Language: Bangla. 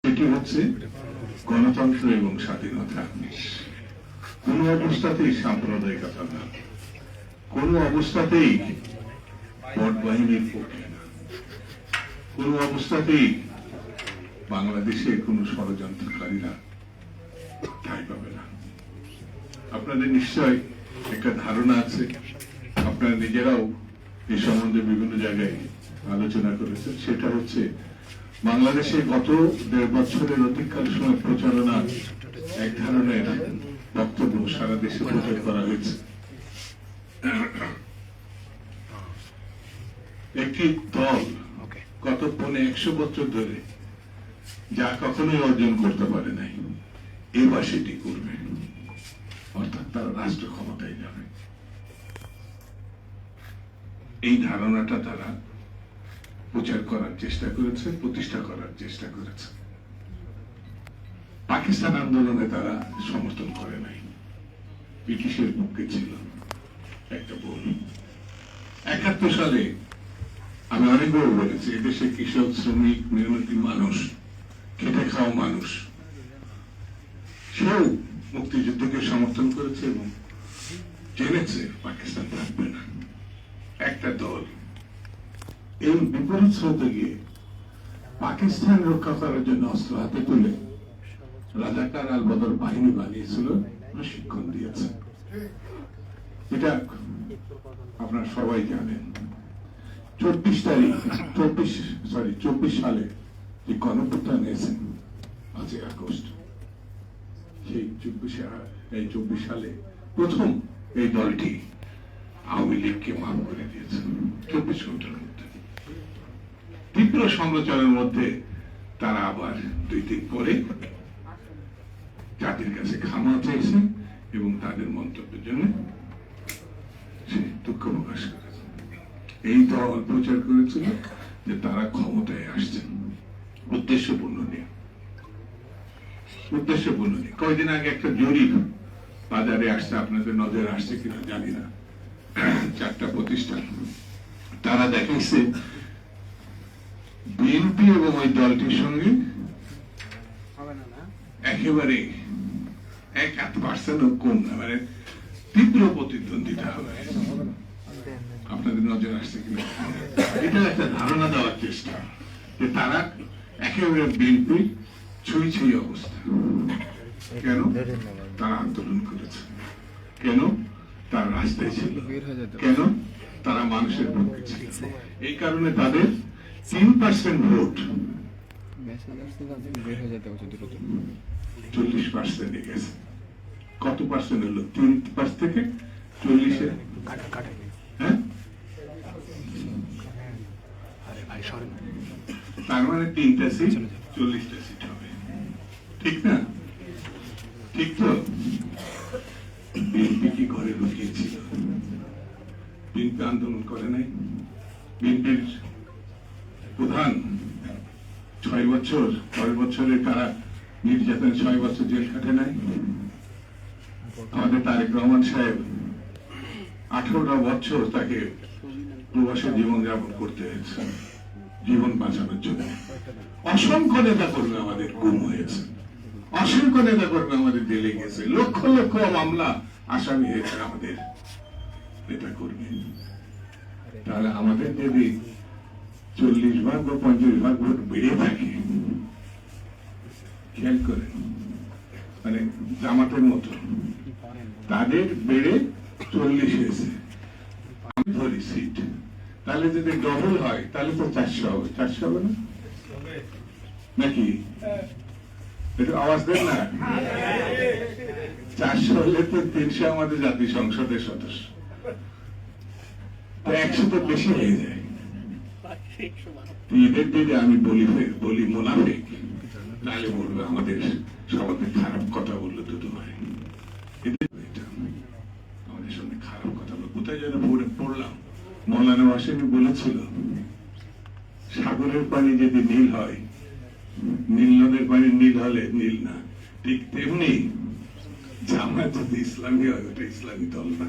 এটি হচ্ছে গণতন্ত্র এবং স্বাধীনতা। কোন অবস্থাতেই সাম্প্রদায়িকতা না, কোন অবস্থাতেই ভোট বাহিনীর পক্ষে না, কোন অবস্থাতেই বাংলাদেশে কোন ষড়যন্ত্রকারীরা ঠাঁই পাবে না। আপনাদের নিশ্চয় একটা ধারণা আছে, আপনারা নিজেরাও এই সম্বন্ধে বিভিন্ন জায়গায় আলোচনা করেছেন। সেটা হচ্ছে বাংলাদেশে গত 1.5 বছরের অধিককাল সময় প্রচারণা এক ধরনের বক্তব্য সারা দেশে প্রচার করা হয়েছে। একটি দল গত 100 বছর ধরে যা কখনোই অর্জন করতে পারে নাই, এবার সেটি করবে, অর্থাৎ তারা রাষ্ট্র ক্ষমতায় যাবে। এই ধারণাটা তারা প্রচার করার চেষ্টা করেছে, প্রতিষ্ঠা করার চেষ্টা করেছে। পাকিস্তান আন্দোলনে তারা সমর্থন করে নাই, ব্রিটিশের পক্ষে ছিল। একটা ভুল। 71 সালে আমি অনেকবার বলেছি, এদেশে কৃষক, শ্রমিক, মেহনতি মানুষ, খেটে খাওয়া মানুষ, সেও মুক্তিযুদ্ধকে সমর্থন করেছে এবং জেনেছে পাকিস্তান থাকবে না। একটা দল এই বিপরীত স্রোতে গিয়ে পাকিস্তান রক্ষা করার জন্য অস্ত্র হাতে তুলে রাজাকার আল বদর বাহিনী বানিয়েছিল, প্রশিক্ষণ দিয়েছে। এটা আপনারা সবাই জানেন। 24 সালে যে গণপ্রত্যান হয়েছেন 5 আগস্ট, সেই 24 সালে প্রথম এই দলটি আওয়ামী লীগকে মাফ করে দিয়েছে 24 ঘন্টার মধ্যে। তীব্র সমালোচনার মধ্যে তারা আবার 2 দিন পরে জাতির কাছে ক্ষমা চাইছে এবং তাদের মন্তব্যের জন্য সে দুঃখ প্রকাশ করেছে। এই দল প্রচার করেছিল যে তারা ক্ষমতায় আসছেন উদ্দেশ্যপূর্ণ নিয়ে। কয়েকদিন আগে একটা জরিপ বাজারে আসছে, আপনাদের নজরে আসছে কিনা জানি না, 4টা প্রতিষ্ঠান। তারা দেখাইছে বিএনপি এবং ওই দলটির সঙ্গে একেবারে 1% কম না, মানে তীব্র প্রতিদ্বন্দ্বিতা হবে। আপনাদের নজরে আসছে কিনা, এটা একটা ধারণা দেওয়ার চেষ্টা যে তারা একেবারে বিএনপি ছুঁই অবস্থা। কেন? তারা আন্দোলন করেছে, কেন? তারা রাস্তায় ছিল, কেন? তারা মানুষের পক্ষে ছিল। এই কারণে তাদের 3% ভোট 40% গেছে। কত পার্সেন্ট হলো? 3% থেকে 40-এ। হ্যাঁ, তার মানে 3টা সিট 40টা সিট হবে, ঠিক না? ঠিক তো? বিএনপি কি ঘরে লুকিয়েছিল? বিএনপি আন্দোলন করে নাই। বিএনপির প্রধান 6 বছর, 6 বছরের কারা নির্যাতন, 6 বছর জেল খাটে নাই। আমাদের তারেক রহমান সাহেব 18টা বছর তাকে প্রবাসে জীবন যাপন করতে হয়েছে জীবন বাঁচানোর জন্য। অসংখ্য নেতা কর্মী আমাদের গুম হয়েছে, অসংখ্য নেতা কর্মী আমাদের জেলে গেছে, লক্ষ লক্ষ মামলা আসামি হয়েছে আমাদের নেতা কর্মী। তাহলে আমাদের যদি 40 ভাগ বা 50 ভাগ ভোট বেড়ে থাকে, খেয়াল করে, মানে জামাতের মতো তাদের বেড়ে 40 হয়েছে, আমি ধরি সিট, তাহলে যদি ডবল হয় তাহলে তো 400 হবে। 400 হবে না নাকি? একটু আওয়াজ দেন না। 400 হলে তো 300 আমাদের জাতীয় সংসদের সদস্য, 100 তো বেশি হয়ে যায়। এদের যদি আমি বলি মুনাফিক, তাহলে বলবে আমাদের সবাই খারাপ কথা বললো দুটো ভাই, আমাদের সঙ্গে খারাপ কথা বললো। কোথায় যেন পড়লাম, মৌলানা ওয়াসিমি বলেছিল, সাগরের পানি যদি নীল হয়, নীল নদের পানি নীল হলে নীল না, ঠিক তেমনি জামাত যদি ইসলামী হয়, ওটা ইসলামী দল না।